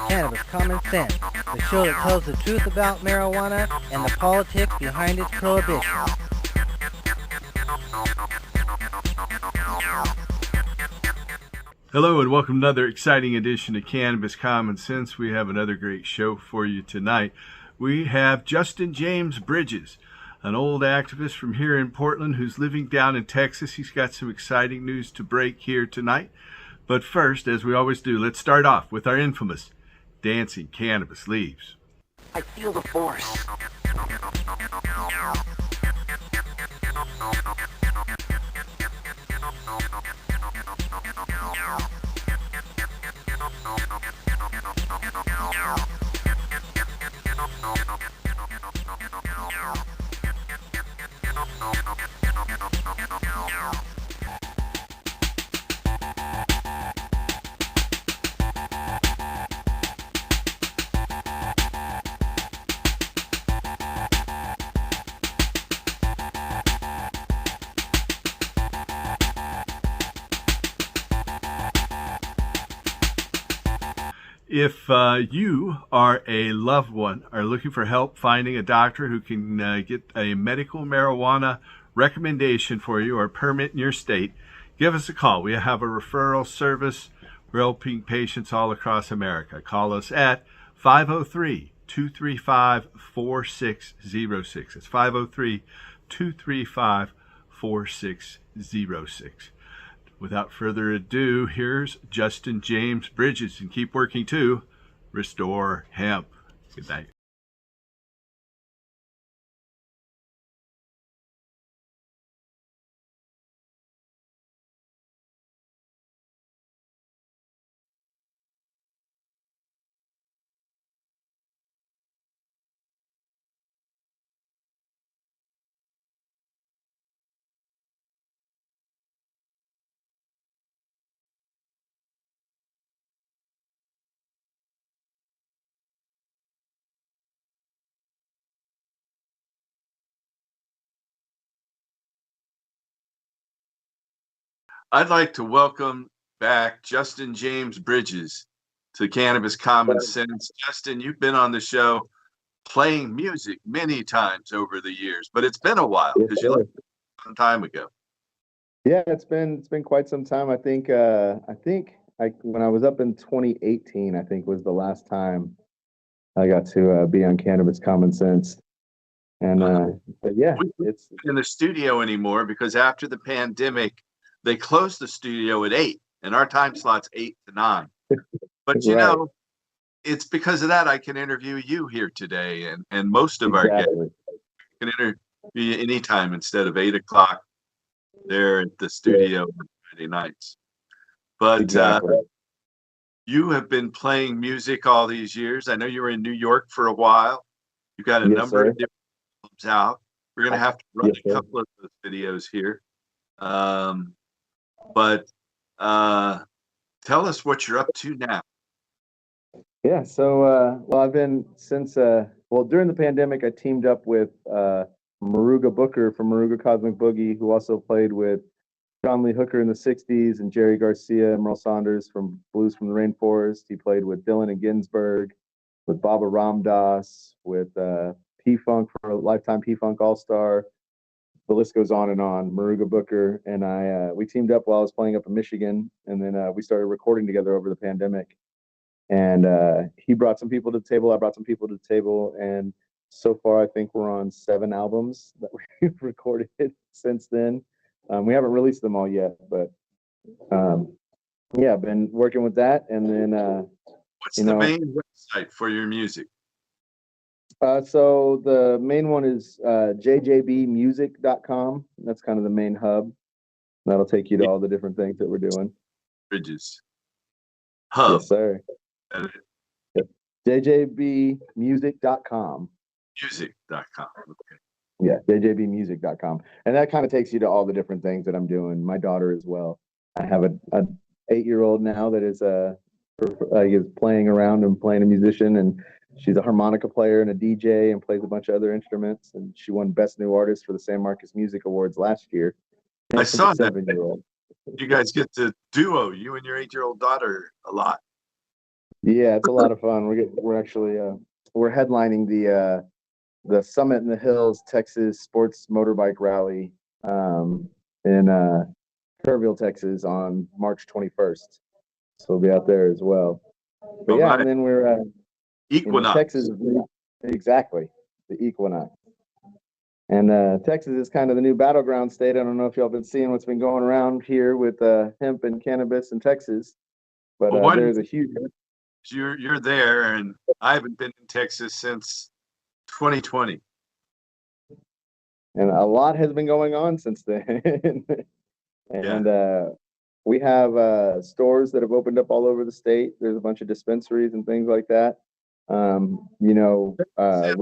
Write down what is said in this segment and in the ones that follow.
Cannabis Common Sense, the show that tells the truth about marijuana and the politics behind its prohibition. Hello and welcome to another exciting edition of Cannabis Common Sense. We have another great show for you tonight. We have Justin James Bridges, an old activist from here in Portland who's living down in Texas. He's got some exciting news to break here tonight. But first, as we always do, let's start off with our infamous Dancing Cannabis Leaves. I feel the force. If you are a loved one, are looking for help finding a doctor who can get a medical marijuana recommendation for you or permit in your state, give us a call. We have a referral service. We're helping patients all across America. Call us at 503-235-4606. It's 503-235-4606. Without further ado, here's Justin James Bridges, and keep working to restore hemp. Good night. I'd like to welcome back Justin James Bridges to Cannabis Common Sense. Justin, you've been on the show playing music many times over the years, but it's been a while because you left some time ago. Yeah, it's been quite some time. I think when I was up in 2018, I think was the last time I got to be on Cannabis Common Sense. And but yeah, it's in the studio anymore because after the pandemic, they closed the studio at 8, and our time slot's 8 to 9. But you know, it's because of that I can interview you here today, and most of our guests can interview you anytime instead of 8 o'clock there at the studio on Friday nights. But you have been playing music all these years. I know you were in New York for a while. You've got a number of different albums out. We're going to have to run a couple of those videos here. But tell us what you're up to now. Yeah, so well, I've been since during the pandemic, I teamed up with Maruga Booker from Maruga Cosmic Boogie, who also played with John Lee Hooker in the 60s, and Jerry Garcia and Merle Saunders from Blues from the Rainforest. He played with Dylan and Ginsberg, with Baba Ram Dass, with P-Funk for a lifetime P-Funk All-Star. The list goes on and on. Maruga Booker and I, we teamed up while I was playing up in Michigan, and then we started recording together over the pandemic. And he brought some people to the table. I brought some people to the table, and so far I think we're on 7 albums that we've recorded since then. We haven't released them all yet, but yeah, I've been working with that. And then what's the main website for your music? So the main one is jjbmusic.com. That's kind of the main hub. That'll take you to all the different things that we're doing. Bridges. Hub. Yes, sir. Yep. jjbmusic.com. Music.com. Okay. Yeah, jjbmusic.com. And that kind of takes you to all the different things that I'm doing. My daughter as well. I have an 8-year-old now that is playing around and playing a musician, and she's a harmonica player and a DJ and plays a bunch of other instruments. And she won Best New Artist for the San Marcos Music Awards last year. I saw that. You guys get to duo, you and your 8-year-old daughter, a lot. Yeah, it's a lot of fun. We're actually we're headlining the Summit in the Hills Texas Sports Motorbike Rally in Kerrville, Texas on March 21st. So we'll be out there as well. But Oh yeah, my, and then we're Equinox. Texas, exactly, the Equinox. And Texas is kind of the new battleground state. I don't know if y'all been seeing what's been going around here with hemp and cannabis in Texas, but Well, what there's is a huge, you're there, and I haven't been in Texas since 2020. and a lot has been going on since then. Yeah. And we have stores that have opened up all over the state. There's a bunch of dispensaries and things like that. We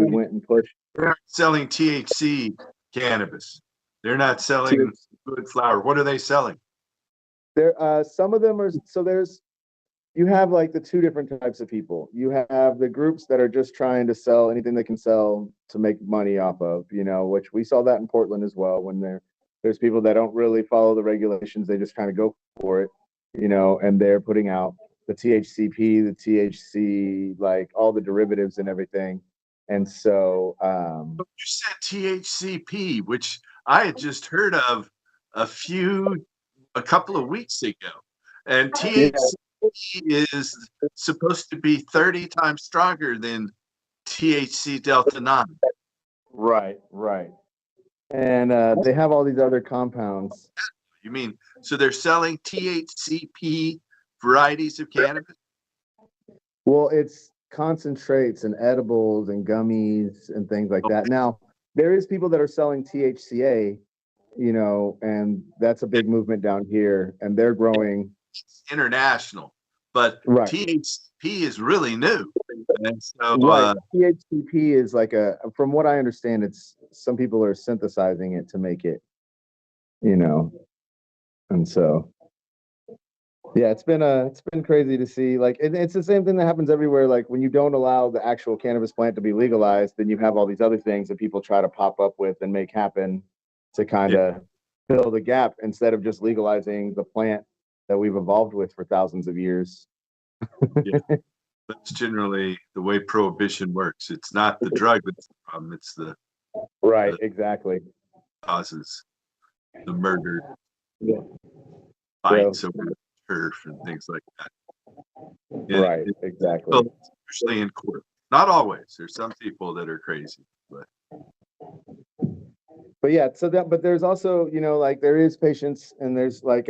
went and pushed. They're not selling THC cannabis. They're not selling good flower. What are they selling? There, some of them are. So you have like the two different types of people. You have the groups that are just trying to sell anything they can sell to make money off of, which we saw that in Portland as well. When there's people that don't really follow the regulations, they just kind of go for it, and they're putting out the THCP, the THC, like all the derivatives and everything. And so, You said THCP, which I had just heard of a couple of weeks ago, and THC is supposed to be 30 times stronger than THC Delta 9. right. And they have all these other compounds. You mean, so they're selling THCP varieties of cannabis? Well, it's concentrates and edibles and gummies and things like that. Now, there is people that are selling THCA, and that's a big movement down here, and they're growing. It's international, but Right. THCP is really new. And so, right. THCP is like from what I understand, it's some people are synthesizing it to make it, and so. Yeah, it's been crazy to see. Like it's the same thing that happens everywhere. Like when you don't allow the actual cannabis plant to be legalized, then you have all these other things that people try to pop up with and make happen to kind of fill the gap instead of just legalizing the plant that we've evolved with for thousands of years. Yeah. That's generally the way prohibition works. It's not the drug that's the problem; it's the exactly causes the murder, fights over turf and things like that. Right, exactly. Especially in court. Not always. There's some people that are crazy, but yeah. But there's also, like there is patience, and there's like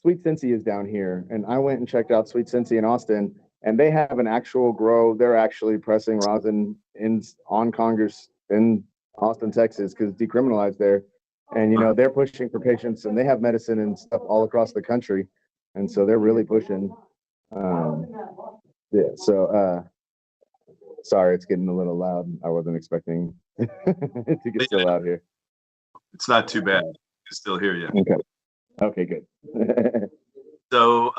Sweet Cincy is down here, and I went and checked out Sweet Cincy in Austin, and they have an actual grow. They're actually pressing rosin on Congress in Austin, Texas, because it's decriminalized there, and they're pushing for patients, and they have medicine and stuff all across the country, and so they're really pushing. Yeah. So, sorry, it's getting a little loud. I wasn't expecting it to get so loud here. It's not too bad. I can still hear you. Okay, good. So,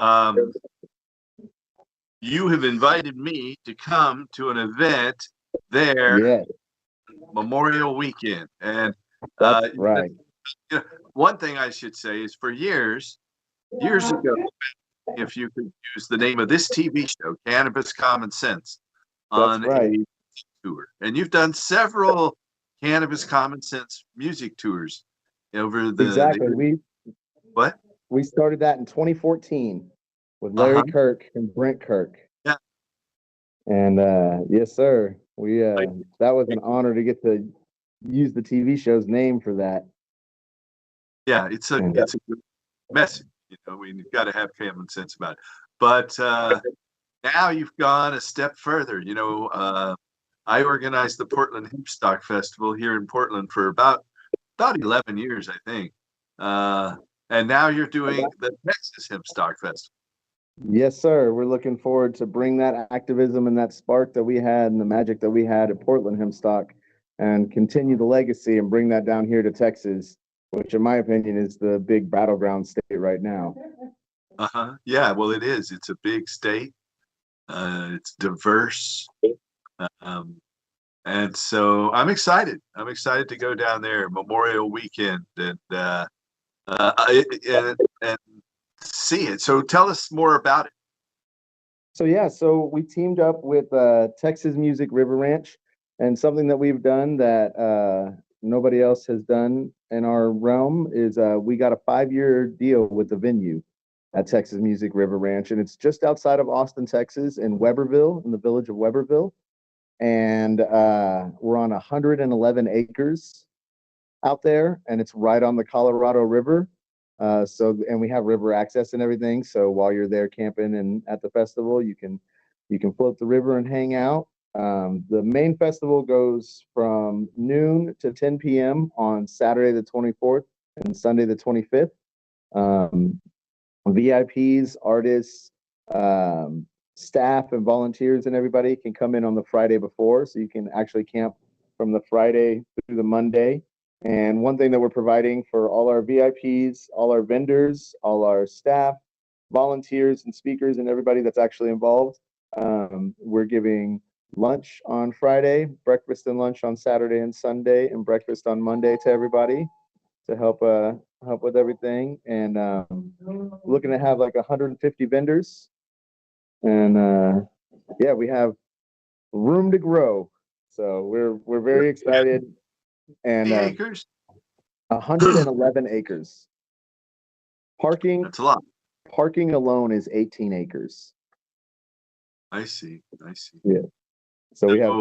you have invited me to come to an event there, Memorial Weekend, and that's right. One thing I should say is, for years ago, if you could use the name of this TV show, Cannabis Common Sense, on a tour, and you've done several Cannabis Common Sense music tours over the we started that in 2014 with Larry Kirk and Brent Kirk. Yeah. And yes, sir. We that was an honor to get to use the TV show's name for that. Yeah, it's a good message. We've got to have common sense about it. But now you've gone a step further. I organized the Portland Hemp Stock Festival here in Portland for about 11 years, I think. And now you're doing the Texas Hemp Stock Festival. Yes, sir. We're looking forward to bring that activism and that spark that we had and the magic that we had at Portland Hemp Stock and continue the legacy and bring that down here to Texas, which in my opinion is the big battleground state right now. Yeah, well, it is. It's a big state. It's diverse. And so I'm excited. I'm excited to go down there Memorial Weekend and see it. So tell us more about it. So we teamed up with Texas Music River Ranch, and something that we've done that nobody else has done in our realm is we got a 5-year deal with the venue at Texas Music River Ranch, and it's just outside of Austin, Texas, in Weberville, in the village of Weberville, and we're on 111 acres out there, and it's right on the Colorado River. And we have river access and everything. So while you're there camping and at the festival, you can float the river and hang out. The main festival goes from noon to 10 p.m. on Saturday the 24th and Sunday the 25th. VIPs, artists, staff, and volunteers and everybody can come in on the Friday before, so you can actually camp from the Friday through the Monday. And one thing that we're providing for all our VIPs, all our vendors, all our staff, volunteers, and speakers, and everybody that's actually involved, we're giving lunch on Friday, breakfast and lunch on Saturday and Sunday, and breakfast on Monday to everybody to help with everything. And looking to have like 150 vendors, and yeah, we have room to grow. So we're very excited. And acres? 111 acres. Parking. That's a lot. Parking alone is 18 acres. I see. Yeah. So we have.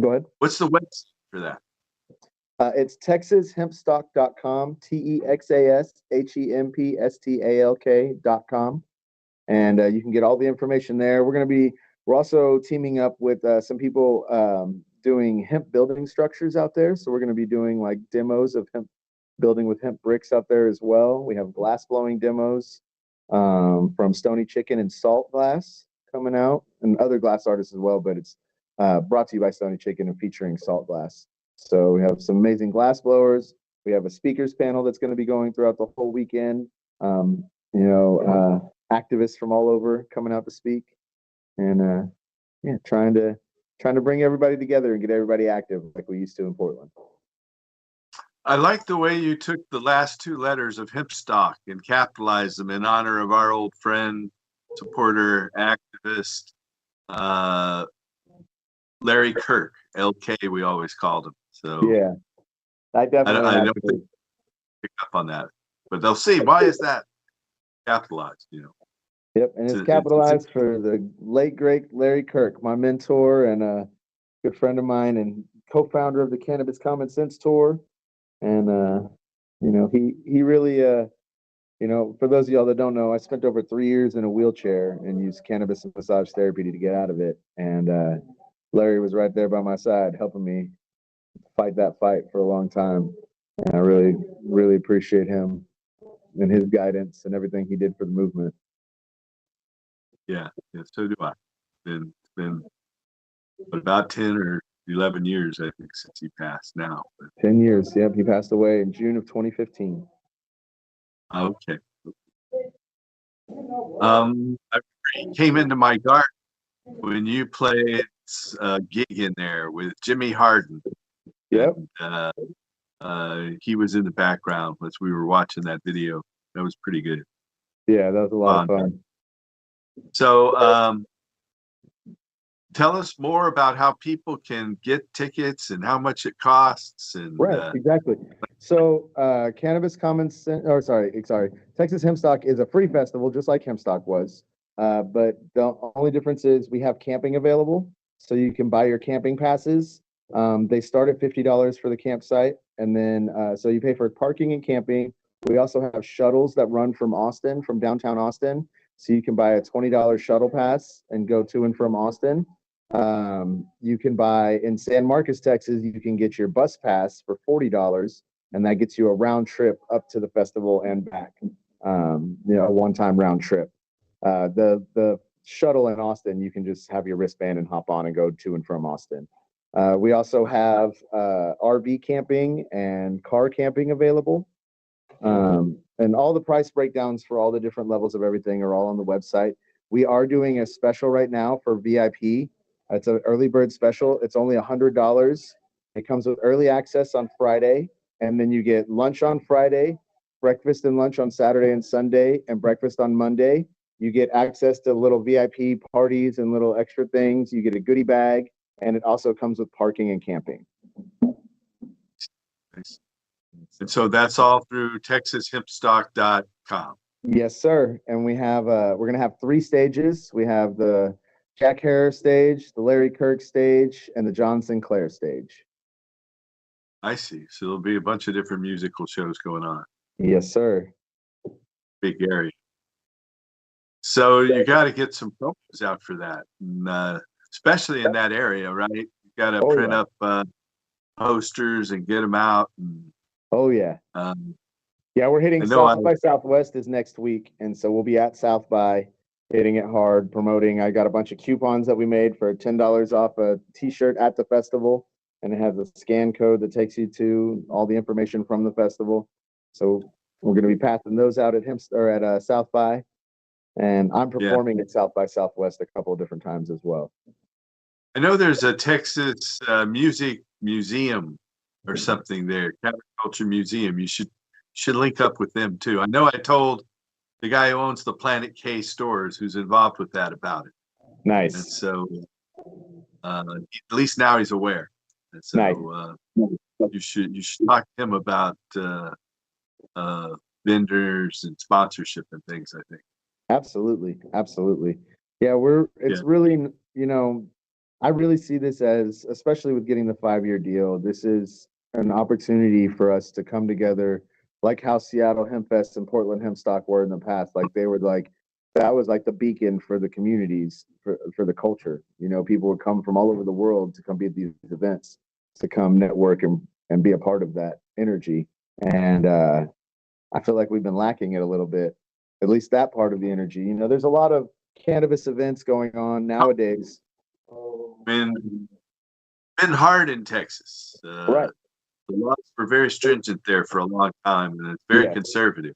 Go ahead. What's the website for that? It's texashempstalk.com, TEXASHEMPSTALK.com, and you can get all the information there. We're also teaming up with some people doing hemp building structures out there. So we're going to be doing like demos of hemp building with hemp bricks out there as well. We have glass blowing demos from Stony Chicken and Salt Glass coming out, and other glass artists as well, but it's brought to you by Stony Chicken and featuring Salt Glass. So we have some amazing glass blowers. We have a speakers panel that's going to be going throughout the whole weekend. Activists from all over coming out to speak, and trying to bring everybody together and get everybody active like we used to in Portland. I like the way you took the last 2 letters of Hempstock and capitalized them in honor of our old friend, supporter, activist, Larry Kirk, LK, we always called him. So yeah, I definitely I don't think pick up on that, but they'll see. Why is that capitalized? Yep, and it's capitalized for the late great Larry Kirk, my mentor and a good friend of mine, and co-founder of the Cannabis Common Sense Tour. And he really for those of y'all that don't know, I spent over 3 years in a wheelchair and used cannabis and massage therapy to get out of it. And Larry was right there by my side, helping me fight that fight for a long time. And I really, really appreciate him and his guidance and everything he did for the movement. Yeah, so do I. It's been about 10 or 11 years, I think, since he passed now. 10 years, yep. He passed away in June of 2015. Okay. I came into my garden when you played a gig in there with Jimmy Harden. Yep. And, he was in the background as we were watching that video. That was pretty good. Yeah, that was a lot of fun. So tell us more about how people can get tickets and how much it costs. And right, exactly. So Texas Hempstock is a free festival, just like Hempstock was. But the only difference is we have camping available, so you can buy your camping passes. They start at $50 for the campsite, and then so you pay for parking and camping. We also have shuttles that run from downtown Austin, so you can buy a $20 shuttle pass and go to and from Austin. You can buy in San Marcos, Texas, you can get your bus pass for $40, and that gets you a round trip up to the festival and back. A one-time round trip. The shuttle in Austin, you can just have your wristband and hop on and go to and from Austin. We also have RV camping and car camping available. And all the price breakdowns for all the different levels of everything are all on the website. We are doing a special right now for VIP. It's an early bird special. It's only $100. It comes with early access on Friday, and then you get lunch on Friday, breakfast and lunch on Saturday and Sunday, and breakfast on Monday. You get access to little VIP parties and little extra things. You get a goodie bag, and it also comes with parking and camping. Nice. And so that's all through TexasHempStock.com. Yes, sir. And we have we're gonna have 3 stages. We have the Jack Harris stage, the Larry Kirk stage, and the John Sinclair stage. I see. So there'll be a bunch of different musical shows going on. Yes, sir. Big area. So you got to get some promos out for that, and, especially in that area, right? You got to print up posters and get them out. And, yeah, we're hitting South by Southwest is next week, and so we'll be at South by, hitting it hard, promoting. I got a bunch of coupons that we made for $10 off a T-shirt at the festival, and it has a scan code that takes you to all the information from the festival. So we're going to be passing those out at South by, and I'm performing at South by Southwest a couple of different times as well. I know there's a Texas Music Museum or something there, Counterculture Museum. You should link up with them too. I know I told the guy who owns the Planet K stores, who's involved with that, about it. Nice. And so at least now he's aware. And so nice. you should talk to him about vendors and sponsorship and things, I think. Absolutely. Yeah, really, I really see this as, especially with getting the 5-year deal, this is an opportunity for us to come together, like how Seattle Hemp Fest and Portland Hemp Stock were in the past. Like they were like, that was like the beacon for the communities, for the culture. People would come from all over the world to come be at these events, to come network and be a part of that energy. And I feel like we've been lacking it a little bit, at least that part of the energy. There's a lot of cannabis events going on nowadays. Been hard in Texas. Right. The laws were very stringent there for a long time, and it's very conservative.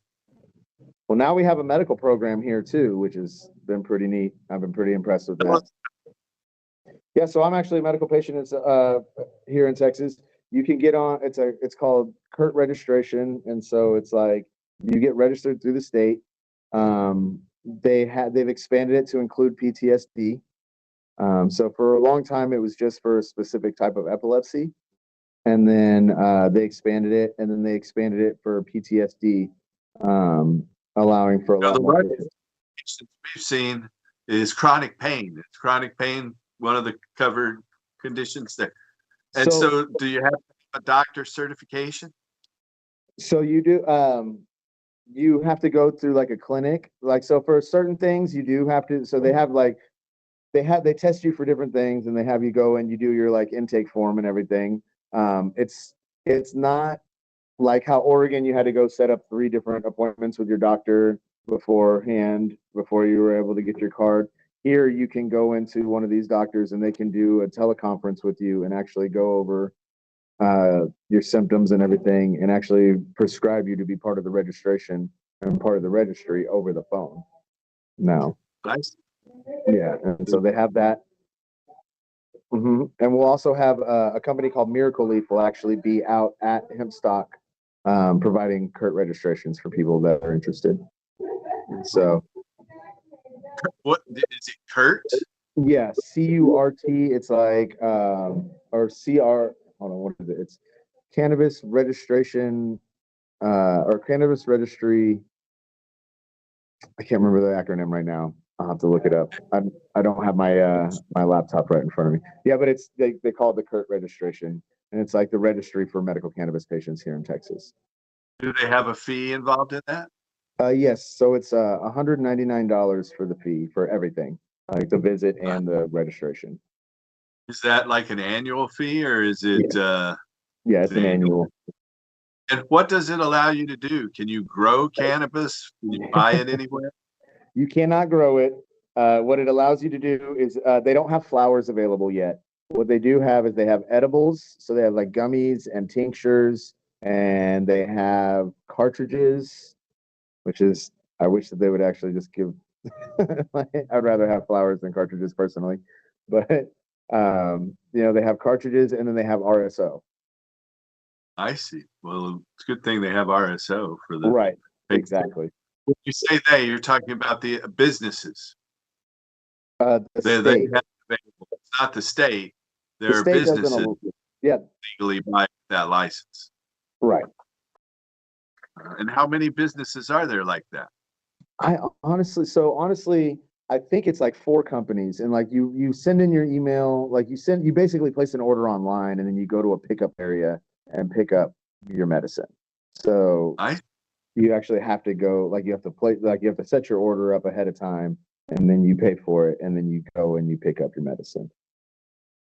Well, now we have a medical program here too, which has been pretty neat. I've been pretty impressed with that. Yeah, so I'm actually a medical patient here in Texas. You can get on. It's called CURT registration, and so it's like you get registered through the state. They've expanded it to include PTSD. So for a long time, it was just for a specific type of epilepsy. And then they expanded it, and then they expanded it for PTSD, allowing for a lot more. The we've seen is chronic pain. It's chronic pain, one of the covered conditions there. And so do you have a doctor's certification? So you do. You have to go through like a clinic. Like, so for certain things, you do have to. So they have like, they test you for different things, and they have you go and you do your like intake form and everything. It's not like how Oregon, you had to go set up 3 different appointments with your doctor beforehand before you were able to get your card. Here, you can go into one of these doctors and they can do a teleconference with you and actually go over your symptoms and everything, and actually prescribe you to be part of the registration and part of the registry over the phone now. Nice. Yeah, and so they have that. And we'll also have a company called Miracle Leaf will actually be out at Hempstock, providing CURT registrations for people that are interested. So, what is it, CURT? Yeah, CURT. It's like or CR. Hold on, what is it? It's Cannabis Registration or Cannabis Registry. I can't remember the acronym right now. I'll have to look it up. I don't have my my laptop right in front of me. Yeah, but it's they call it the CURT registration, and it's like the registry for medical cannabis patients here in Texas. Do they have a fee involved in that? Yes. So it's $199 for the fee for everything, like the visit and the registration. Is that like an annual fee, or is it? Yeah, it's an annual. And what does it allow you to do? Can you grow cannabis? Can you buy it anywhere? You cannot grow it. What it allows you to do is they don't have flowers available yet. What they do have is they have edibles. So they have like gummies and tinctures, and they have cartridges, which is, I wish that they would actually just give, I'd rather have flowers than cartridges personally. But, they have cartridges, and then they have RSO. I see. Well, it's a good thing they have RSO for the. Right. Exactly. when you say they, you're talking about the businesses. The They state. have available. It's not the state. The There are state businesses doesn't. Yeah, legally buy that license. right. And how many businesses are there like that? Honestly, I think it's like 4 companies, and like you send in your email, like you basically place an order online, and then you go to a pickup area and pick up your medicine. So you actually have to go, like you have to set your order up ahead of time, and then you pay for it, and then you go and you pick up your medicine.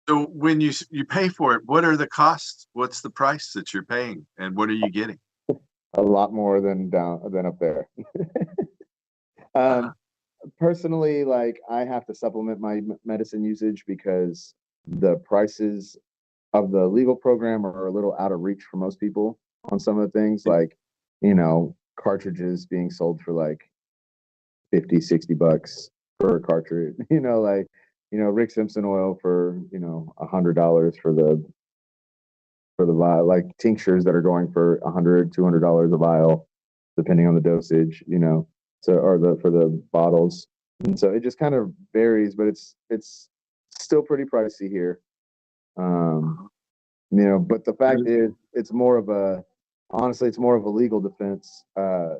So when you pay for it, what are the costs? What's the price that you're paying, and what are you getting? A lot more than up there. Personally, like I have to supplement my medicine usage because the prices of the legal program are a little out of reach for most people on some of the things, like, cartridges being sold for like 50-60 bucks per cartridge, Rick Simpson oil for, $100 for the vial, like tinctures that are going for $100-$200 a vial, depending on the dosage, for the bottles. And so it just kind of varies, but it's still pretty pricey here. But the fact is, honestly, it's more of a legal defense.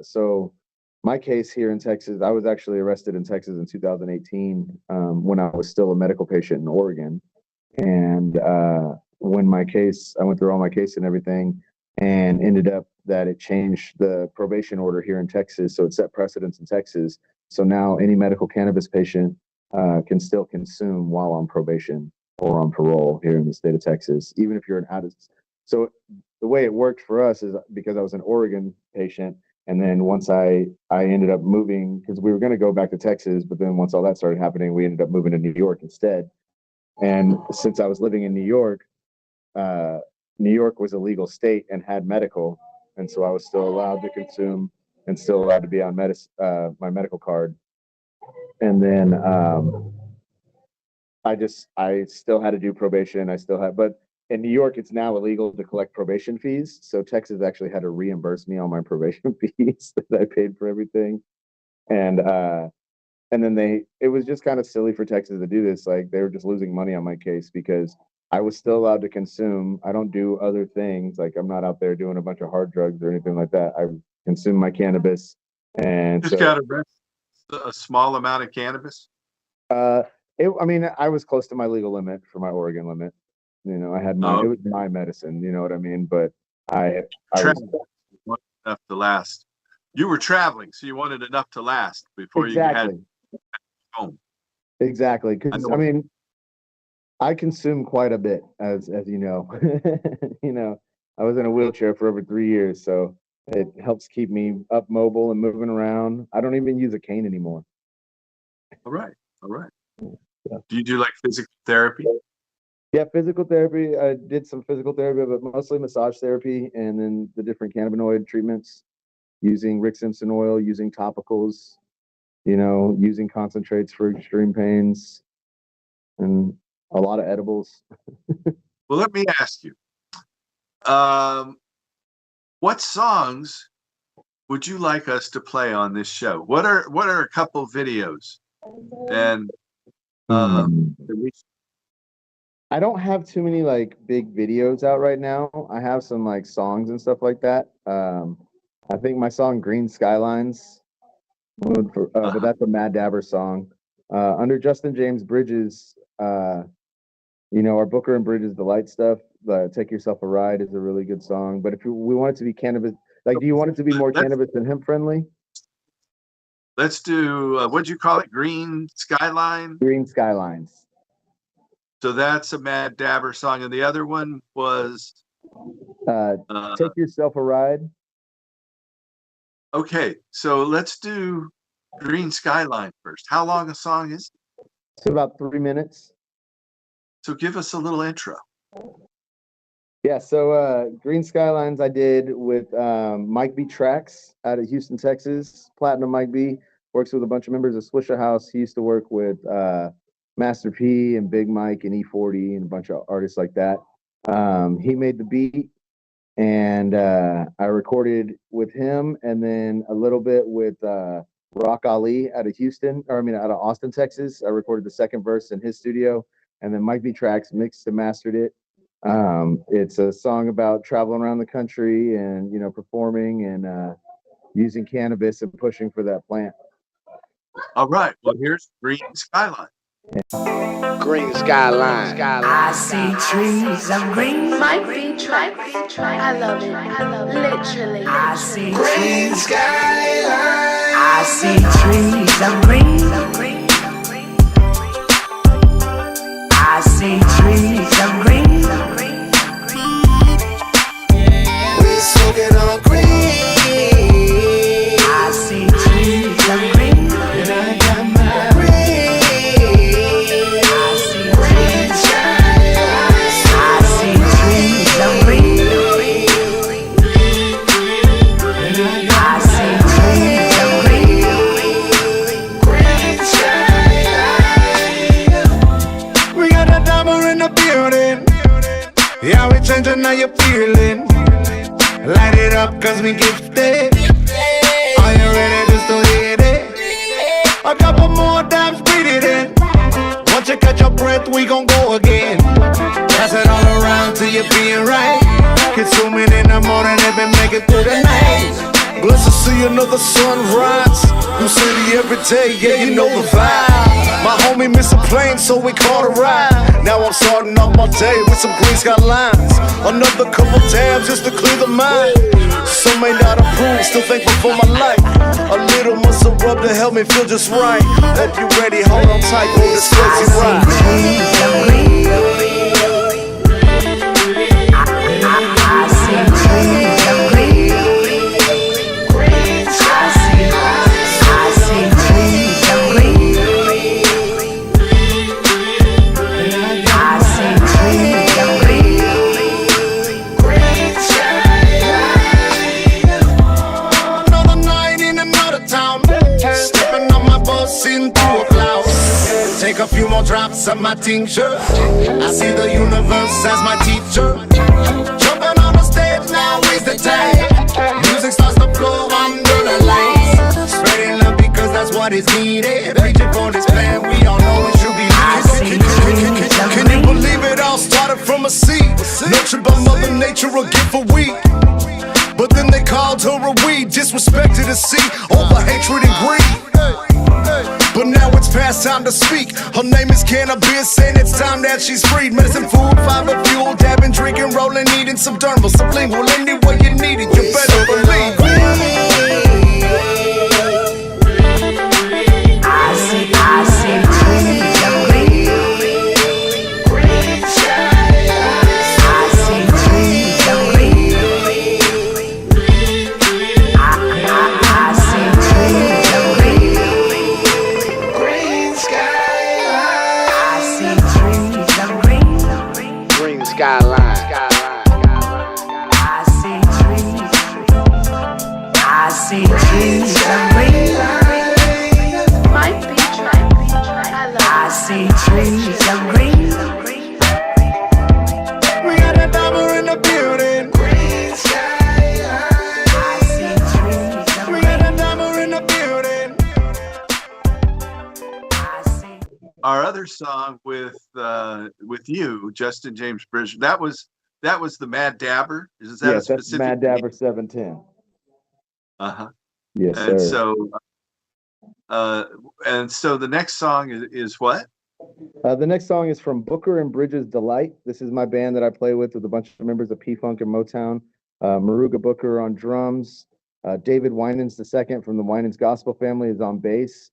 So my case here in Texas, I was actually arrested in Texas in 2018, when I was still a medical patient in Oregon. And when I went through all my case and everything, and ended up that it changed the probation order here in Texas. So it set precedents in Texas. So now any medical cannabis patient can still consume while on probation or on parole here in the state of Texas, even if you're an So the way it worked for us is because I was an Oregon patient. And then once I ended up moving, because we were going to go back to Texas, but then once all that started happening, we ended up moving to New York instead. And since I was living in New York was a legal state and had medical, and so I was still allowed to consume and still allowed to be on my medical card. And then I still had to do probation. But in New York, it's now illegal to collect probation fees. So Texas actually had to reimburse me all my probation fees that I paid for everything. And then it was just kind of silly for Texas to do this. Like they were just losing money on my case because I was still allowed to consume. I don't do other things. Like I'm not out there doing a bunch of hard drugs or anything like that. I consume my cannabis. And just got a small amount of cannabis. I was close to my legal limit for my Oregon limit. I had it was my medicine. You know what I mean? But I was enough to last. You were traveling, so you wanted enough to last before exactly. you had home. Exactly, because I consume quite a bit, as you know. I was in a wheelchair for over 3 years, so it helps keep me up mobile and moving around. I don't even use a cane anymore. All right. Yeah. Do you do like physical therapy? Yeah, physical therapy. I did some physical therapy, but mostly massage therapy, and then the different cannabinoid treatments, using Rick Simpson oil, using topicals, using concentrates for extreme pains, and a lot of edibles. Well, let me ask you, what songs would you like us to play on this show? What are a couple videos? And I don't have too many like big videos out right now. I have some like songs and stuff like that. I think my song Green Skylines, but that's a Mad Dabber song. Under Justin James Bridges, our Booker and Bridges Delight stuff, Take Yourself a Ride is a really good song. But if we want it to be cannabis, do you want it to be more cannabis and hemp friendly? Let's do, what'd you call it? Green Skyline? Green Skylines. So that's a Mad Dabber song. And the other one was? Take Yourself a Ride. Okay, so let's do Green Skyline first. How long a song is it? It's about 3 minutes. So give us a little intro. Yeah, so Green Skylines I did with Mike B. Tracks out of Houston, Texas. Platinum Mike B. Works with a bunch of members of Swisher House. He used to work with Master P and Big Mike and E40 and a bunch of artists like that. He made the beat, and I recorded with him, and then a little bit with Rock Ali out of out of Austin, Texas. I recorded the second verse in his studio, and then Mike V Tracks mixed and mastered it. It's a song about traveling around the country and performing and using cannabis and pushing for that plant. All right. Well, here's Green Skyline. Green skyline. I see trees of green. Might be track. I love it. Literally. I see green skyline. I see trees of green. I see trees of green. We smoking on green. I see trees of green. And I got my green. Yeah, we changing how you're feeling. Light it up cause we gifted. Are you ready just to hit it? A couple more times, breathe it in. Once you catch your breath, we gon' go again. Pass it all around till you're being right. Consuming in the morning and then make it through the night. Blessed to see another sunrise. New city every day, yeah, you know the vibe. My homie missed a plane, so we caught a ride. Now I'm starting off my day with some green sky lines. Another couple tabs just to clear the mind. Some may not approve, still thankful for my life. A little muscle rub to help me feel just right. Hope you ready, hold on tight for this crazy ride. Take a few more drops of my tincture. I see the universe as my teacher. Jumping on the stage now is the time. Music starts to flow under the lights. Spreading love because that's what is needed. Reaching for this plan, we all know it should be needed. Can you believe it all started from a seed? Nurtured by Mother Nature, a gift for we. But then they called her a weed. Disrespected to see all the hatred and greed. But now it's past time to speak. Her name is Cannabis, and it's time that she's freed. Medicine, food, fiber, fuel, dabbing, drinking, rolling, eating some dermal, sublingual. Any way you need it, you better believe. I see trees of green. I see trees of green. I see trees of green. Green skyline. I see trees. I see trees of green. Might be track. I see trees of green. We got a number in the building. Green skyline. I see trees of We green. got a number in the building. I see. Our other song with you, Justin James Bridger, that was the Mad Dabber. Is that Yes, a that's specific Mad Dabber 710. Uh-huh. Yes, And sir. so the next song is what? The next song is from Booker and Bridges Delight. This is my band that I play with a bunch of members of P-Funk and Motown. Maruga Booker on drums. David Winans II from the Winans Gospel family is on bass.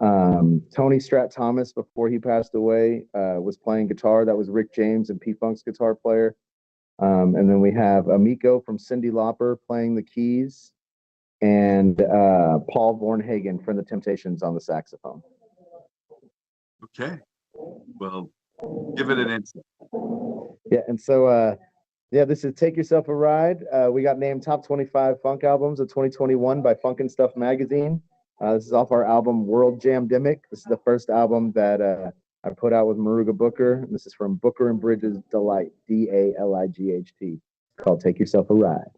Tony Strat Thomas, before he passed away, was playing guitar. That was Rick James and P-Funk's guitar player. And then we have Amico from Cyndi Lauper playing the keys, and Paul Bornhagen from the Temptations on the saxophone. Okay. Well, give it an insight. Yeah, and so this is Take Yourself a Ride. We got named Top 25 Funk Albums of 2021 by Funk and Stuff magazine. This is off our album World Jamdemic. This is the first album that I put out with Maruga Booker. This is from Booker and Bridges Delight, Dalight. called Take Yourself a Ride.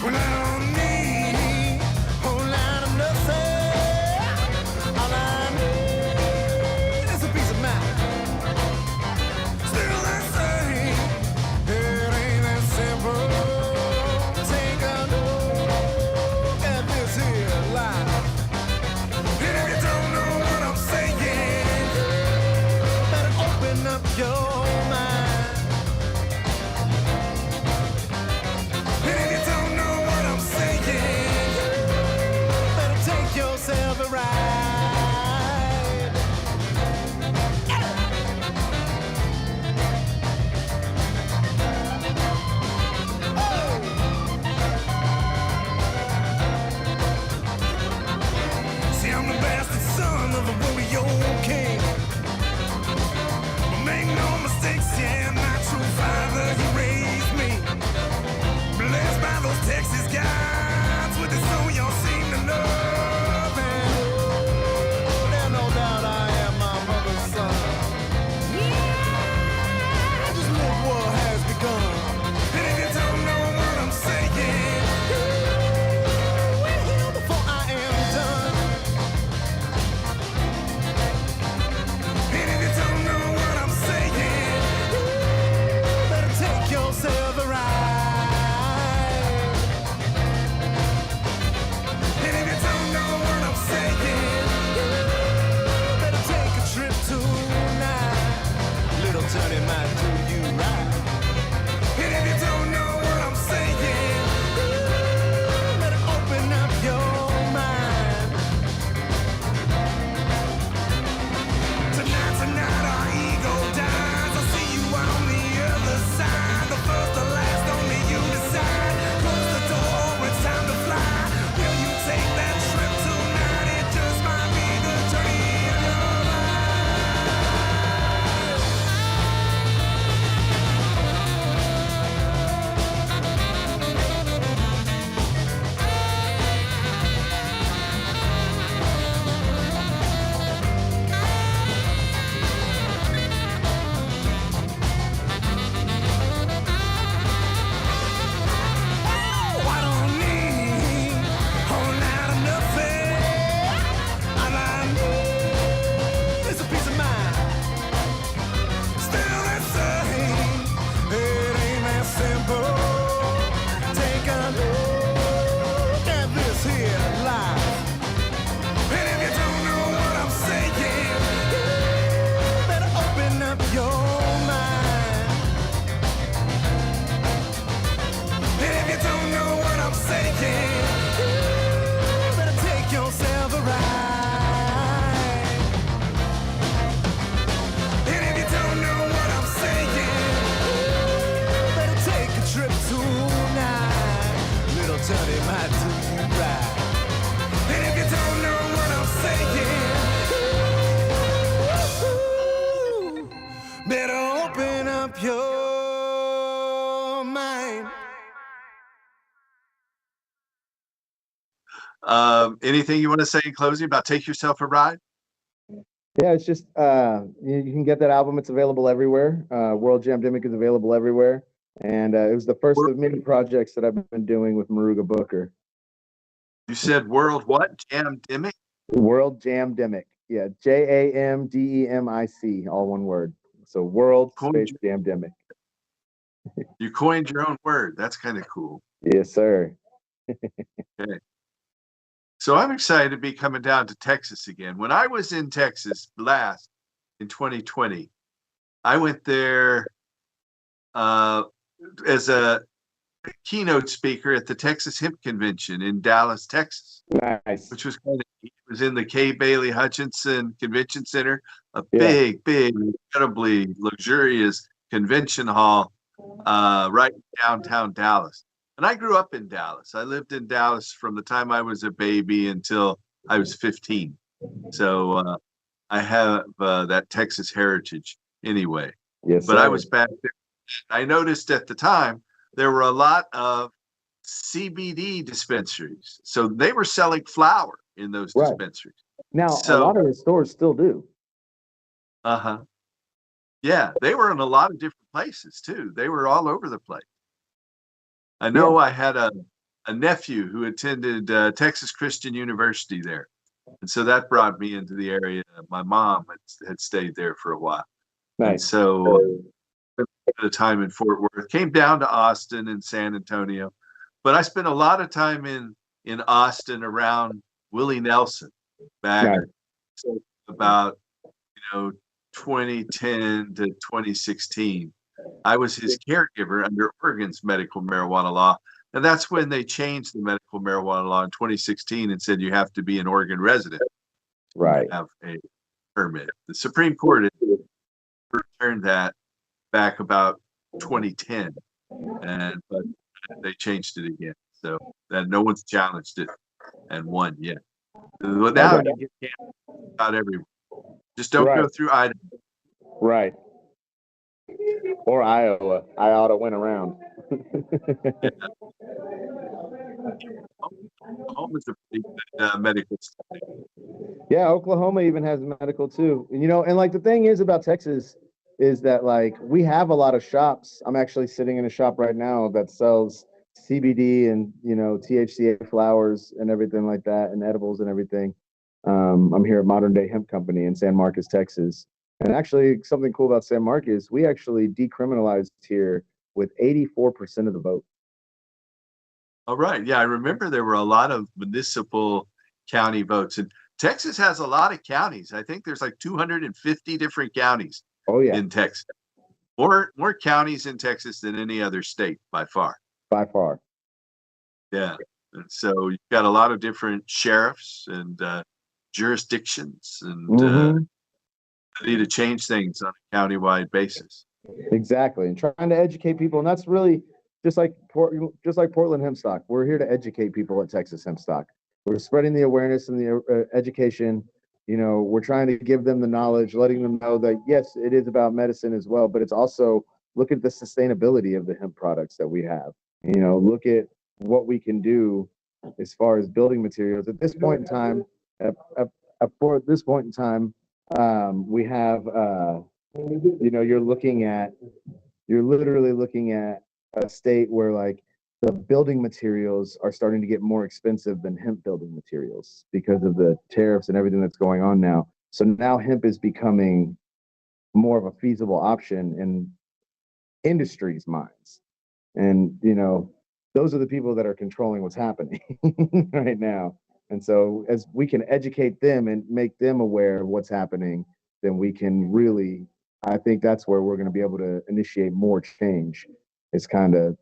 Well, I don't need a whole lot of nothing. All I need is a piece of mind. Still the same. It ain't that simple. Take a look at this here life. And if you don't know what I'm saying, better open up your mind. And if you don't know what I'm saying, better take yourself a ride. See, I'm the bastard son of a rodeo king. But make no mistakes, yeah, my true father, he raised me. Blessed by those Texas guys with the soul y'all seem to love. And oh, there's no doubt I am my mother's son. Yeah, just look what has become. And if you don't know what I'm saying, we're here before I am done. And if you don't know what I'm saying, better take yourself a ride. And if you don't know what I'm saying, better take a trip tonight. Little Tony might do you right. And if you don't know what I'm saying, better open up your mind. Tonight our ego dies. I'll see you on the other side. The first, the last, only you decide. Close the door, it's time to fly. Will you take that trip tonight? It just might be the journey of your Oh, I don't need a whole lot of nothing. All I need is a piece of mind. Still the same. It ain't that simple. Take a look at this here life. And if you don't know what I'm saying, better open up your mind. And if you don't know what I'm saying, better take yourself a ride. And if you don't know what I'm saying, better take a trip tonight. Little Tony might do you right. And if you don't know what I'm saying, better open up your mind. Anything you want to say in closing about Take Yourself a Ride? Yeah, it's just you can get that album. It's available everywhere. World Jamdemic is available everywhere, and it was the first of many projects that I've been doing with Maruga Booker. You said World what? Jamdemic? World Jamdemic. Yeah, Jamdemic, all one word. So World Space Jamdemic. You coined your own word. That's kind of cool. Yes, sir. Okay. So I'm excited to be coming down to Texas again. When I was in Texas last in 2020, I went there as a keynote speaker at the Texas Hemp Convention in Dallas, Texas, Nice. which was kind of, it was in the K. Bailey Hutchinson Convention Center, a Yeah. big, incredibly luxurious convention hall right in downtown Dallas. And I grew up in Dallas. I lived in Dallas from the time I was a baby until I was 15. So I have that Texas heritage anyway. Yes, But I sir. was back there. I noticed at the time there were a lot of CBD dispensaries. So they were selling flower in those Right. dispensaries. Now, a So, lot of the stores still do. uh-huh. Yeah, they were in a lot of different places too. They were all over the place. I know I had a nephew who attended Texas Christian University there. And so that brought me into the area. My mom had stayed there for a while. And Nice. so the time in Fort Worth, came down to Austin and San Antonio. But I spent a lot of time in Austin around Willie Nelson back Nice. so about 2010 to 2016. I was his caregiver under Oregon's medical marijuana law. And that's when they changed the medical marijuana law in 2016 and said you have to be an Oregon resident Right. to have a permit. The Supreme Court had overturned that back about 2010, but they changed it again. So that no one's challenged it and won yet. But now you get cannabis about everywhere. Just don't go through Idaho. Right. Or Iowa. I ought to win around. Oklahoma's a pretty good medical state. Yeah, Oklahoma even has medical too. And like the thing is about Texas is that like we have a lot of shops. I'm actually sitting in a shop right now that sells CBD and THCA flowers and everything like that, and edibles and everything. I'm here at Modern Day Hemp Company in San Marcos, Texas. And actually, something cool about San Marcos, we actually decriminalized here with 84% of the vote. All right. Yeah, I remember there were a lot of municipal county votes. And Texas has a lot of counties. I think there's like 250 different counties in Texas. More counties in Texas than any other state by far. By far. Yeah. And so you've got a lot of different sheriffs and jurisdictions and need to change things on a countywide basis. Exactly. And trying to educate people. And that's really just like Portland Hemp Stock. We're here to educate people at Texas Hemp Stock. We're spreading the awareness and the education. We're trying to give them the knowledge, letting them know that, yes, it is about medicine as well, but it's also look at the sustainability of the hemp products that we have. Look at what we can do as far as building materials. At this point in time, we have, you're literally looking at a state where like the building materials are starting to get more expensive than hemp building materials because of the tariffs and everything that's going on now. So now hemp is becoming more of a feasible option in industry's minds. And, those are the people that are controlling what's happening right now. And so as we can educate them and make them aware of what's happening, then we can really, I think that's where we're going to be able to initiate more change. It's kind of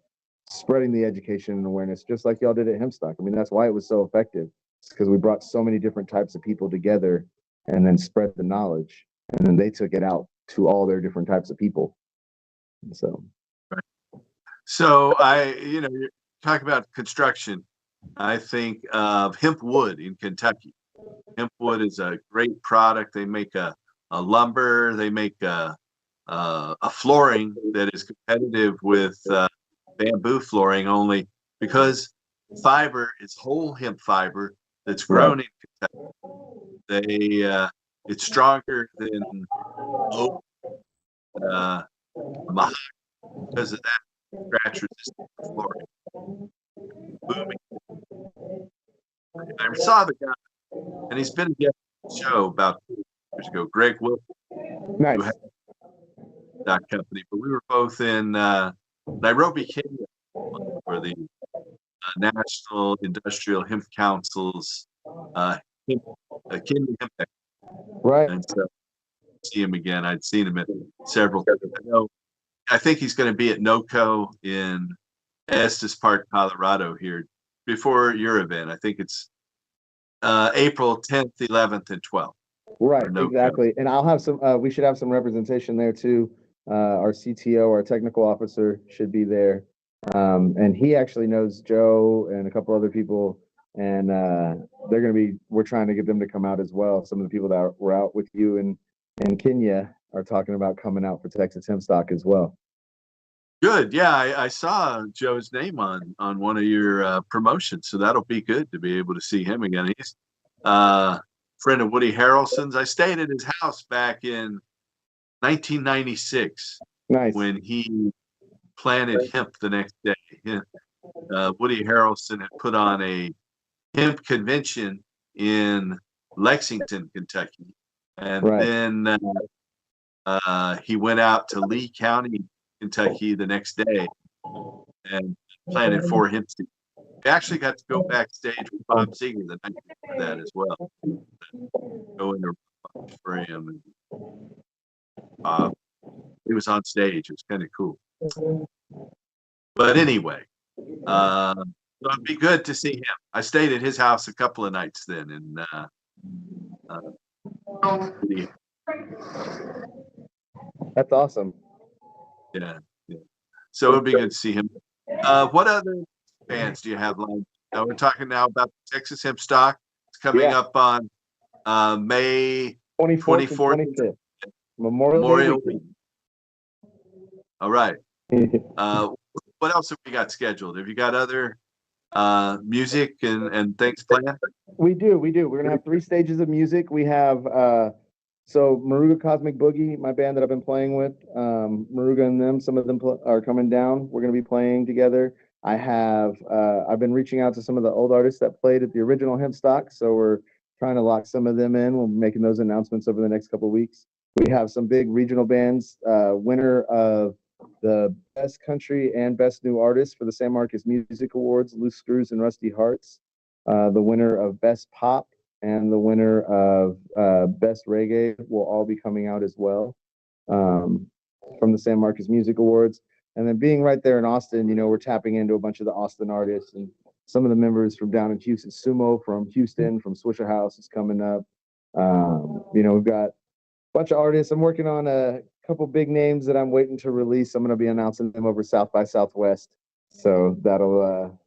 spreading the education and awareness, just like y'all did at Hempstock. I mean, that's why it was so effective. It's because we brought so many different types of people together and then spread the knowledge. And then they took it out to all their different types of people. And so. So you talk about construction. I think of hemp wood in Kentucky. Hemp wood is a great product. They make a lumber. They make a flooring that is competitive with bamboo flooring, only because fiber is whole hemp fiber that's grown in Kentucky. It's stronger than oak, mahogany because of that scratch resistant flooring. Booming. I saw the guy, and he's been a guest on the show about 2 years ago, Greg Wilson. Nice. Who had that company, but we were both in Nairobi, Kenya, for the National Industrial Hemp Council's Kenya Hemp Day. Right. And so see him again. I'd seen him at several. I think he's going to be at NOCO in Estes Park, Colorado here before your event. I think it's April 10th, 11th, and 12th. Right, No exactly. And I'll have some, we should have some representation there too. Our CTO, our technical officer should be there. And he actually knows Joe and a couple other people. And we're trying to get them to come out as well. Some of the people that were out with you in Kenya are talking about coming out for Texas Hemp Stock as well. Good. Yeah, I saw Joe's name on one of your promotions, so that'll be good to be able to see him again. He's friend of Woody Harrelson's. I stayed at his house back in 1996. Nice. When he planted hemp the next day. Woody Harrelson had put on a hemp convention in Lexington, Kentucky, and then he went out to Lee County, Kentucky the next day and planted 4 hemp seeds. We actually got to go backstage with Bob Seger the night before that as well. Go in there for him. And, he was on stage. It was kind of cool. But anyway, it'd be good to see him. I stayed at his house a couple of nights then, and that's awesome. Yeah. So it'd be good to see him. What other bands do you have lined? We're talking now about Texas Hemp Stock. It's coming up on May 24th and 25th. Memorial Day. All right. What else have we got scheduled? Have you got other music and things planned? We do. We're gonna have 3 stages of music. We have so Moruga Cosmic Boogie, my band that I've been playing with, Moruga and them. Some of them are coming down. We're gonna be playing together. I've been reaching out to some of the old artists that played at the original Hemp Stock, so we're trying to lock some of them in. We'll be making those announcements over the next couple of weeks. We have some big regional bands, winner of the Best Country and Best New Artist for the San Marcos Music Awards, Loose Screws and Rusty Hearts, the winner of Best Pop, and the winner of Best Reggae will all be coming out as well from the San Marcos Music Awards. And then being right there in Austin, we're tapping into a bunch of the Austin artists and some of the members from down in Houston. Sumo from Houston, from Swisher House is coming up. We've got bunch of artists. I'm working on a couple big names that I'm waiting to release. I'm going to be announcing them over South by Southwest. So that'll,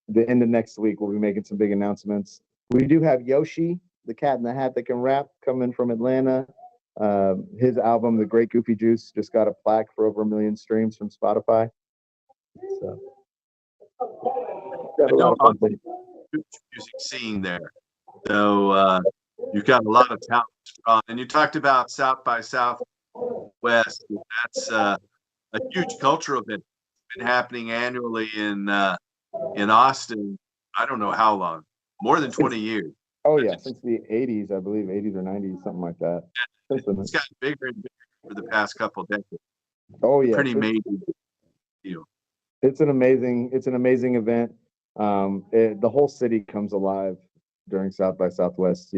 the end of next week, we'll be making some big announcements. We do have Yoshi, the cat in the hat that can rap, coming from Atlanta. His album, The Great Goofy Juice, just got a plaque for over 1 million streams from Spotify. So, got a lot of fun things. Music scene there. So, you've got a lot of talent. And you talked about South by Southwest. That's a huge cultural event. It's been happening annually in Austin. I don't know how long, more than 20 years. Oh yeah, since the 80s, I believe, 80s or 90s, something like that. It's gotten bigger and bigger for the past couple of decades. Oh yeah, pretty major deal. It's an amazing event. The whole city comes alive during South by Southwest.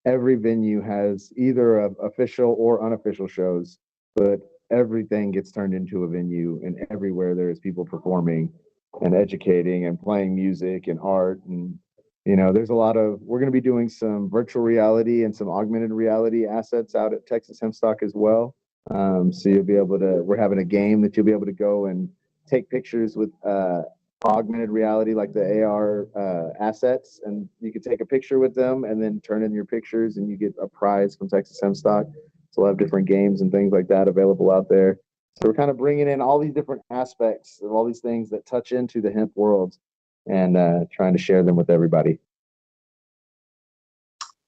Every venue has either official or unofficial shows, but everything gets turned into a venue, and everywhere there is people performing and educating and playing music and art. And there's we're going to be doing some virtual reality and some augmented reality assets out at Texas Hemp Stock as well. So you'll be able to, we're having a game that you'll be able to go and take pictures with augmented reality, like the AR assets, and you can take a picture with them and then turn in your pictures and you get a prize from Texas Hemp Stock. So we'll have different games and things like that available out there. So we're kind of bringing in all these different aspects of all these things that touch into the hemp world and trying to share them with everybody.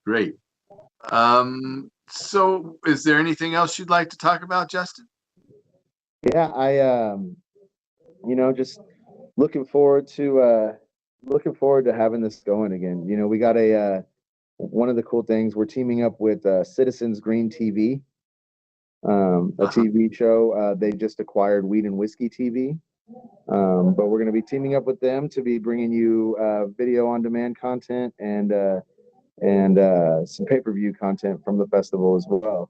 Great. So is there anything else you'd like to talk about, Justin? Yeah, I just looking forward to having this going again. We got one of the cool things, we're teaming up with Citizens Green TV, a TV show. They just acquired Weed and Whiskey TV, but we're going to be teaming up with them to be bringing you video on demand content and some pay-per-view content from the festival as well.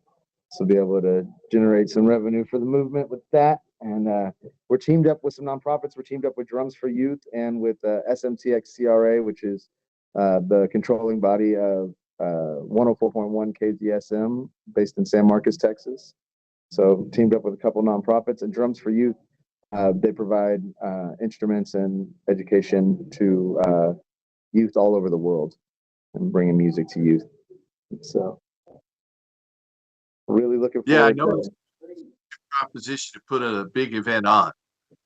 So be able to generate some revenue for the movement with that. And we're teamed up with some nonprofits. We're teamed up with Drums for Youth and with SMTX CRA, which is the controlling body of 104.1 KZSM based in San Marcos, Texas. So teamed up with a couple nonprofits. And Drums for Youth, they provide instruments and education to youth all over the world and bringing music to youth. So really looking forward. Yeah, I know it's a proposition to put a big event on.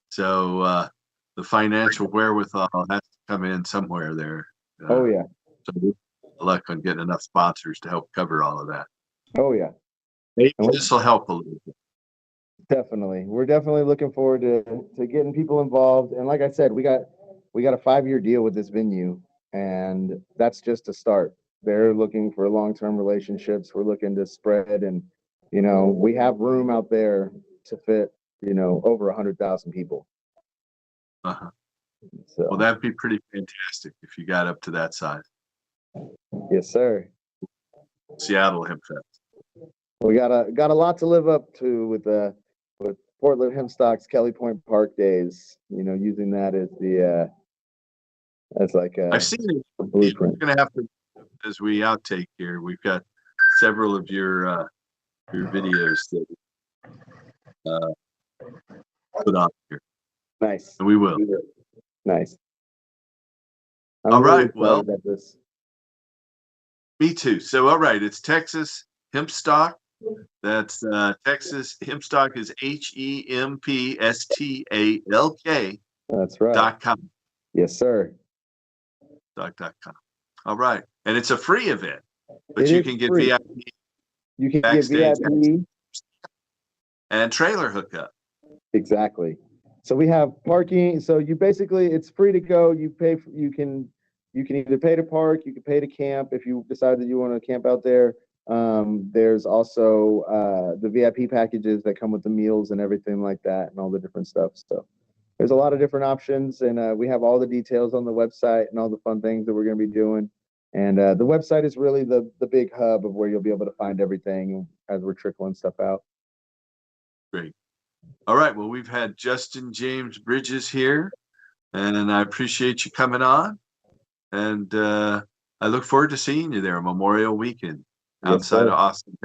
So the financial wherewithal has to come in somewhere there. Oh yeah. So good luck on getting enough sponsors to help cover all of that. Oh yeah. Maybe this will help a little bit. Definitely. We're definitely looking forward to getting people involved. And like I said, we got a 5-year deal with this venue, and that's just a start. They're looking for long-term relationships. We're looking to spread, and we have room out there to fit, over 100,000 people. Uh-huh. So, well, that'd be pretty fantastic if you got up to that size. Yes, sir. Seattle Hemp Fest. We got a lot to live up to with Portland Hempstock's Kelly Point Park days. Using that as like a I've seen it. blueprint. We're gonna have to, as we outtake here, we've got several of your videos that put on here. Nice. And we will. Nice. All right. Well, about this. Me too. So, all right, it's Texas Hempstock. That's Texas Hempstock is HEMPSTALK. That's right. .com. Yes, sir. .com. All right, and it's a free event, but It you is can get free. VIP You can backstage get VIP. and trailer hookup. Exactly. So we have parking. So you basically, it's free to go. You can either pay to park, you can pay to camp if you decide that you want to camp out there. There's also the VIP packages that come with the meals and everything like that, and all the different stuff. So there's a lot of different options, and we have all the details on the website and all the fun things that we're going to be doing. And the website is really the big hub of where you'll be able to find everything as we're trickling stuff out. Great. All right. Well, we've had Justin James Bridges here, and I appreciate you coming on. And I look forward to seeing you there Memorial Weekend outside of Austin.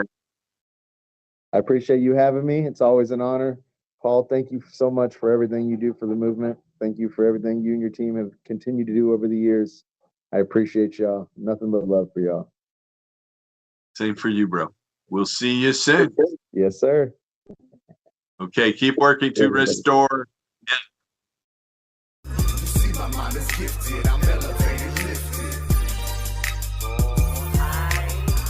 I appreciate you having me. It's always an honor. Paul, thank you so much for everything you do for the movement. Thank you for everything you and your team have continued to do over the years. I appreciate y'all. Nothing but love for y'all. Same for you, bro. We'll see you soon. Yes, sir. Okay, keep working to restore. You see, my mind is gifted. I'm elevated, lifted.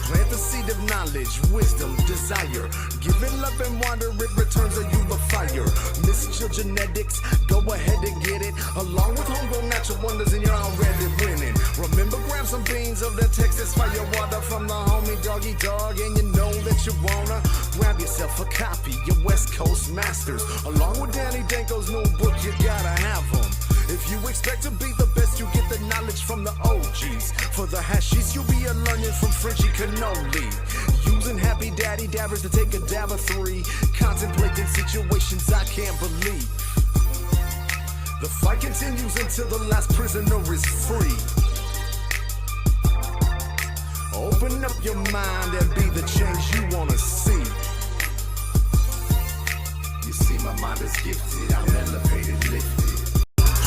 Plant the seed of knowledge, wisdom, desire. Give it love and water, it returns a you a fire. Miss your genetics, go ahead and get it. Along with homegrown natural wonders, and you're already winning. Remember, grab some beans of the Texas fire water from the homie Doggy Dog, and you know that you wanna grab yourself a copy. Your West Coast masters, along with Danny Danko's new book, you gotta have them. If you expect to be the best, you get the knowledge from the OGs. For the hashies, you'll be learning from Frenchy Cannoli. Using happy daddy dabbers to take a dab of 3. Contemplating situations I can't believe. The fight continues until the last prisoner is free. Open up your mind and be the change you wanna see. You see, my mind is gifted, I'm elevated, lifted.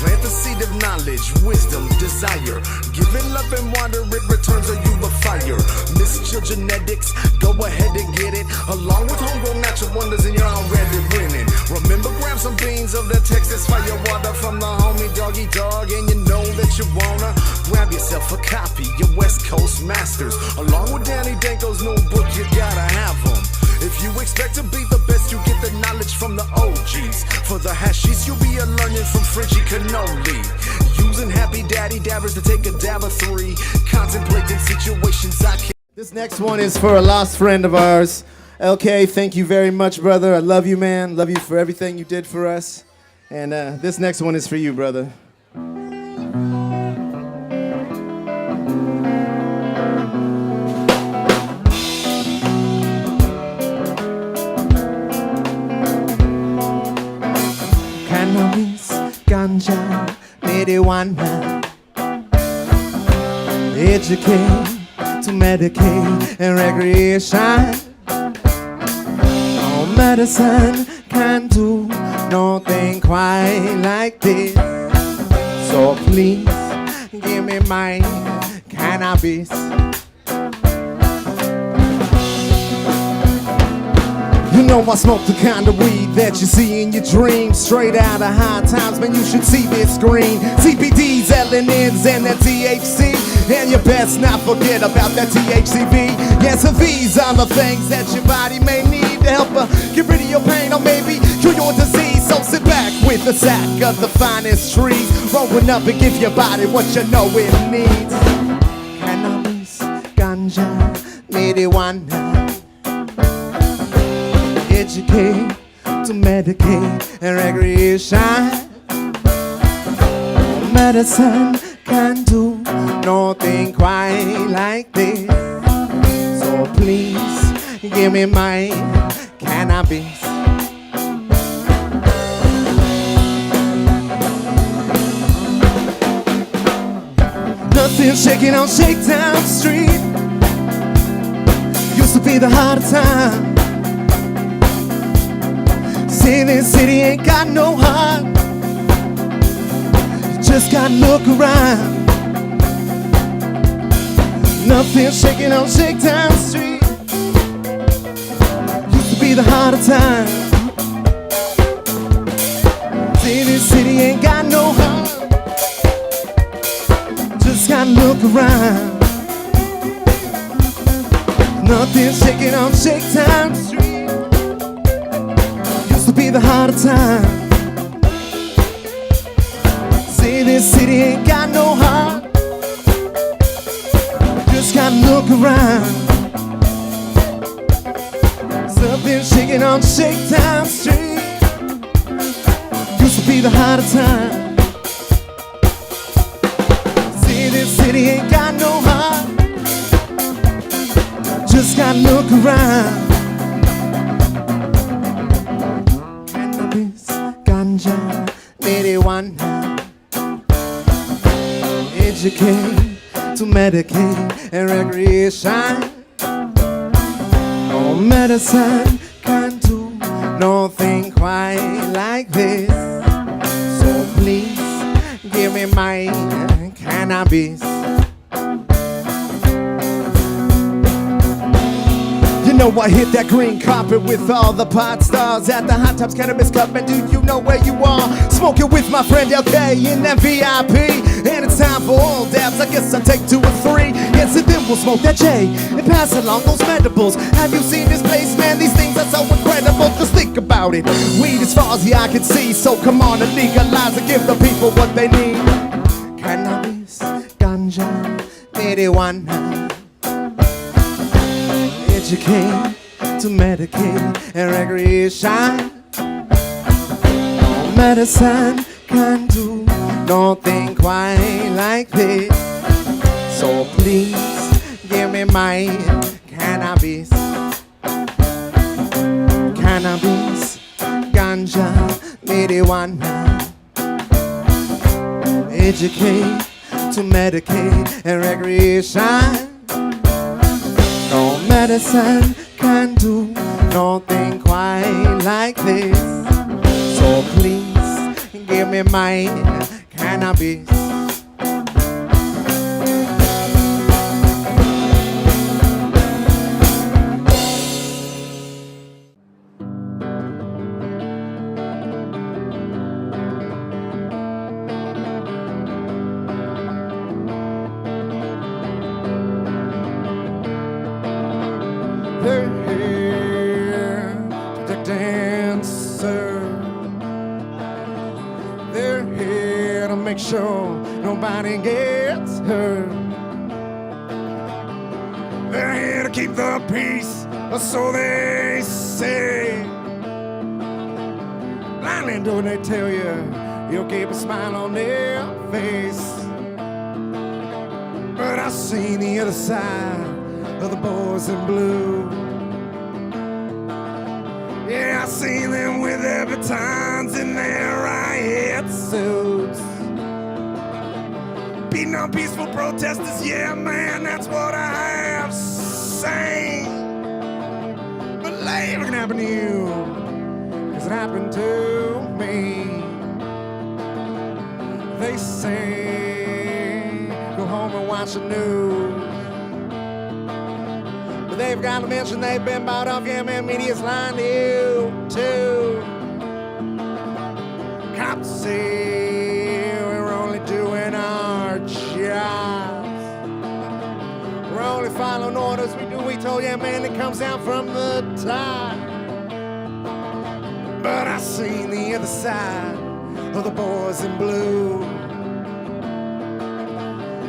Plant the seed of knowledge, wisdom, desire. Give it love and water, it returns a you a fire. Miss your genetics, go ahead and get it. Along with homegrown natural wonders, and you're already winning. Remember, grab some beans of the Texas fire water from the homie Doggy Dog, and you know that you wanna grab yourself a copy. Your West Coast masters, along with Danny Danko's new book, you gotta have them. If you expect to be the best, you get the knowledge from the OGs. For the hashies, you'll be learning from Frenchy Cannoli. Using happy daddy dabbers to take a dab of 3. Contemplating situations I can't. This next one is for a lost friend of ours. LK, thank you very much, brother. I love you, man. Love you for everything you did for us. And this next one is for you, brother. ganja, marijuana. Educate to medicate and recreation. No medicine can do nothing quite like this. So please give me my cannabis. You know I smoke the kind of weed that you see in your dreams. Straight out of High Times, man, you should see this screen. CBDs, LNNs, and that THC. And you best not forget about that THCV. Yes, so these are the things that your body may need to help get rid of your pain or maybe cure your disease. So sit back with a sack of the finest trees, rolling up and give your body what you know it needs. Cannabis, ganja, marijuana. Educate to medicate and recreation. Medicine can do nothing quite like this. So please give me my cannabis. Nothing shaking on Shakedown Street. Used to be the heart of town. Say this city ain't got no heart. You just gotta look around. Nothing shaking on Shakedown Street. Used to be the heart of town. Say this city ain't got no heart. Just gotta look around. Nothing shaking on Shakedown Street. Used to be the heart of town. Say this city ain't got no heart. Just gotta look around. Something shaking on Shakedown Street. Used to be the heart of town. Say this city ain't got no heart. Just gotta look around. Cannabis, ganja, marijuana. Educate to medicate and recreation. No medicine can do nothing quite like this. So please give me my cannabis. You know I hit that green carpet with all the pot stars at the Hot Tubs Cannabis Cup. And do you know where you are? Smoking with my friend LK in that VIP. And it's time for all dabs, I guess I'll take 2 or 3. Yes, and then we'll smoke that J and pass along those medibles. Have you seen this place, man? These things are so incredible. Just think about it. Weed as far as the eye can see. So come on and legalize and give the people what they need. Cannabis, ganja, marijuana. Educate to medicate and recreation. No medicine can do nothing quite like this. So please give me my cannabis. Cannabis, ganja, marijuana. Educate to medicate and recreation. No medicine can do nothing quite like this. So please give me my cannabis. They're here to dancer. They're here to make sure nobody gets hurt. They're here to keep the peace, or so they say. Blindly do they tell you, you'll keep a smile on their face. But I see the other side of the boys in blue. Yeah, I see them with their batons in their riot suits. down peaceful protesters, yeah man, that's what I have seen. Believe it can happen to you, 'cause it happened to me. They say, go home and watch the news. But they've got to mention they've been bought off, yeah man, media's lying to you too. Cops say we're only doing our jobs. We're only following orders, we told you man, it comes down from the top. But I seen the other side of the boys in blue.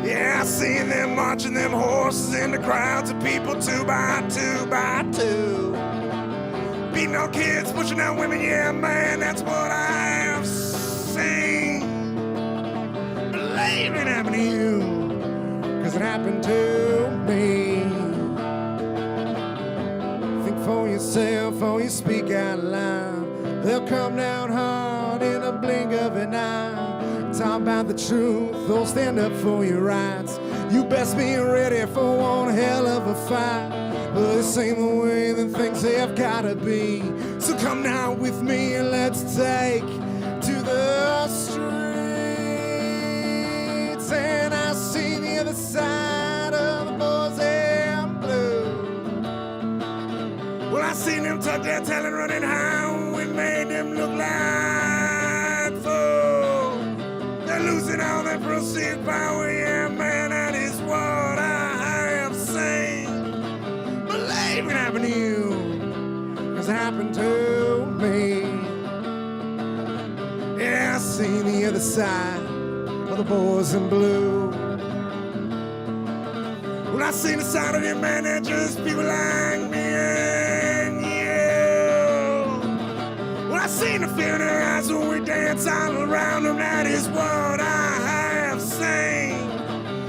Yeah, I seen them marching them horses in the crowds of people 2 by 2 by 2. Beating on kids, pushing out women, yeah man, that's what I have seen. Believe it happened to you, 'cause it happened to me. Think for yourself or you speak out loud. They'll come down hard in a blink of an eye. Talk about the truth or stand up for your rights. You best be ready for one hell of a fight. But this ain't the way that things have gotta be. So come now with me and let's take to the streets. And I see the other side of the boys in blue. Well, I seen them tuck their tail and running high. We made them look like fools. They're losing all their perceived power, yeah man, that is what I have seen. Believe it happened to you, 'cause it happened to me. Yeah, I seen the other side of the boys in blue. Well, I seen the side of them, man, they're just people like me and you. Well, I seen the fear in their eyes when we dance all around them, that is what I have seen.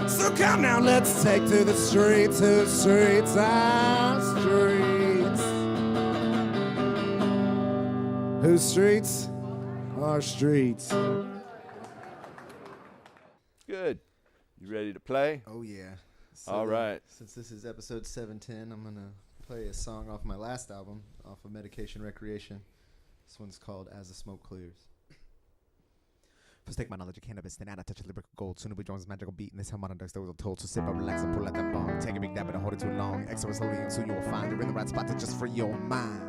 So come now, let's take to the streets, our streets. Whose streets? Our streets. Good. You ready to play? Oh yeah. So, All right. Since this is episode 710, I'm gonna play a song off my last album, off of Medication Recreation. This one's called As the Smoke Clears. First take my knowledge of cannabis, then add a touch of lyrical gold. Soon it joins magical beat, and this harmonic that was told. So sit back, relax, and pull out that bong. Take a big dab, but don't hold it too long. Extra slowly, and soon you will find you're in the right spot to just free your mind.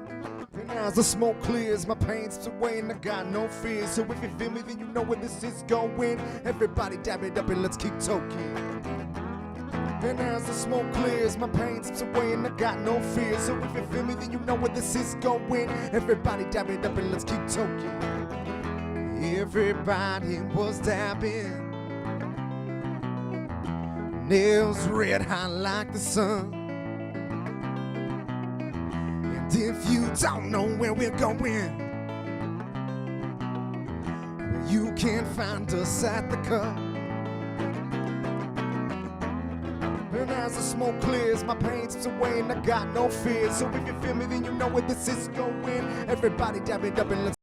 And as the smoke clears, my pain slips away, and I got no fear. So if you feel me, then you know where this is going. Everybody dab it up and let's keep talking. And as the smoke clears, my pain slips away and I got no fear. So if you feel me, then you know where this is going. Everybody dab it up and let's keep talking. Everybody was dabbing, nails red hot like the sun. And if you don't know where we're going, you can find us at the cup. And as the smoke clears, my pain slips away and I got no fear. So if you feel me, then you know where this is going. Everybody dab it up and let's